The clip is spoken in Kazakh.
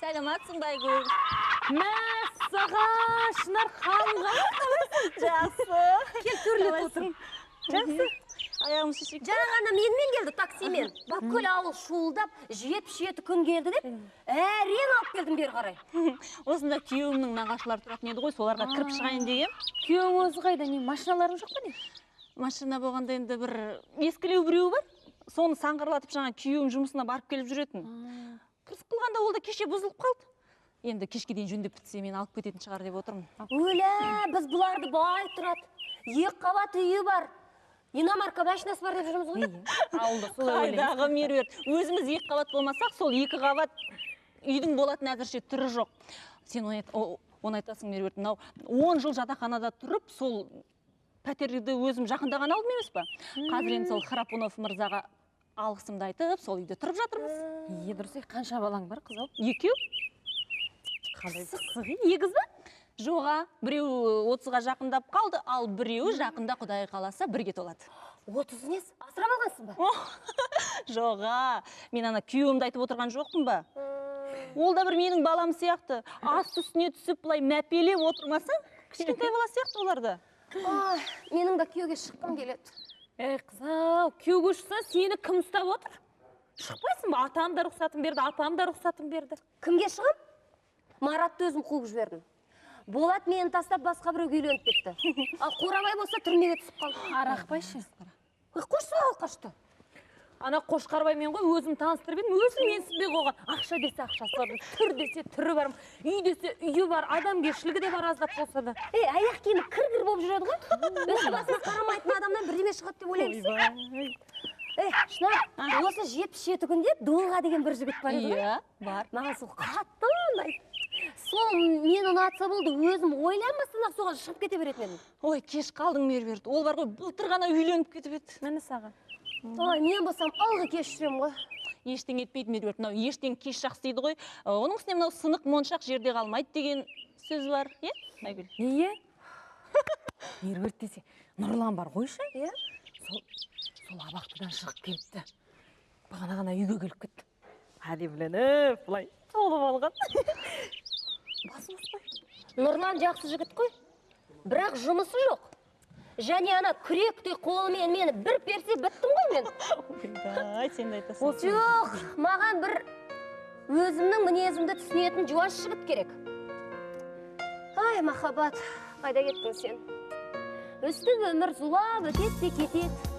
Сәлематсың ба Айгүл? Мәссаған, Шынар ханымға Жақсы. кел төрлеп отыр. Жақсы. Аяғым шешек. Жаңа ғана менімен келді таксимен. Бүкіл ауыл шуылдап, жеті күн келді деп, әрең алып келдім бері қарай. Осында күйеуімнің нағашылары тұратын еді ғой, соларға кіріп шығайын деген. Күйеуің өзі қайда, не машиналарың жоқ па не? Машина болғанда енді бір ескілеу біреу бар. Соны саңғырлатып жаңа күйеуім жұмысына барып келіп жүретін. Қырсық қылғанда ол да кеше бұзылып қалды. Енді кешке дейін жөндеп бітсе мен алып кететін шығар деп отырмын. Өлә, біз бұларды бай тұрады. Екі қабат үйі бар. Иномарка машинасы бар деп жүрміз ғой. Ауылда солай ойлаймыз. Қайдағы меруерт. Өзіміз екі қабат болмасақ, сол екі қабат үйдің болатын әзірше түрі жоқ. Сен оны айтасың меруерт. Мынау 10 жыл жатақханада тұрып, сол пәтерді өзім жақында ғана алдым емес па? Қазір енді сол Храпунов мырзаға алғысымды айтып, сол үйде тұрып жатырмыз. Дұрыс, қанша балаң бар, қыз ау? Екеу? Қалай Сығы егіз ба? Жоға, біреу 30-ға жақындап қалды, ал біреуі жақында Құдай қаласа бірге толады. 30 нес? Асырап алғансың ба? Жоға, мен ана күйеуімді айтып отырған жоқпын ба? Ол да бір менің балам сияқты. Асты үстіне түсіп, бұлай мәпелеп отырмаса, кішкентай бала сияқты оларды. Менің да күйеуге шыққым келеді. Қыз ау, күйеуге шықса сені кім ұстап отыр? Шықпайсың ба? Атам да рұқсатын берді, апам да рұқсатын берді. Кімге шығам? Маратты өзім қуып жібердім. Болат мені тастап басқа біреуге үйленіп кетті. Ал Қорабай болса түрмеге түсіп қалды. Арақпайшы. Қойшы ал қашты. Ана Қошқарбаймен ғой өзім таныстырып едім, өзім менсінбей қойған. Ақша десе ақшасы бар, түр десе түрі бар, үй десе үйі бар, адамгершілігі де бар аздап болса да. Аяқ киімі кір-кір болып жүреді ғой. Өз басымыз қарамайтын адамнан бірдеме шығады деп ойлаймыз. Шынар, осы 77 күнде Долға деген бір жігіт бар еді ғой. Иә, бар. Маған сол қатты ұнайды. Сол мен ұнатса болды, өзім ойланбастан-ақ соған шығып кете беретін едім. Ой, кеш қалдың меруерт. Ол бар ғой, былтыр ғана үйленіп кетіп еді. Міне саған. Ой, мен болсам алғы кеш жүрем ғой. Ештеңе етпейді меруерт. Мынау ештеңе кеш жақсы дейді ғой. Оның үстіне мынау сынық моншақ жерде қалмайды деген сөз бар, е? Айгүл. Ие? Меруерт десе, Нұрлан бар қойшы. Иә? Сол абақтыдан шығып келіпті. Бағана ғана үйге келіп кетті. Әдемленіп, бұлай толып алған. Басым ұспай. Нұрлан жақсы жігіт қой. Бірақ жұмысы жоқ. Және ана күректей қолымен мені бір персе біттім ғой мен. Ой, сен де айтасың. Жоқ, маған бір өзімнің мінезімді түсінетін жуас жігіт керек. Ай, махаббат, қайда кеттің сен? Өстіп өмір зулап өтеді де кетеді.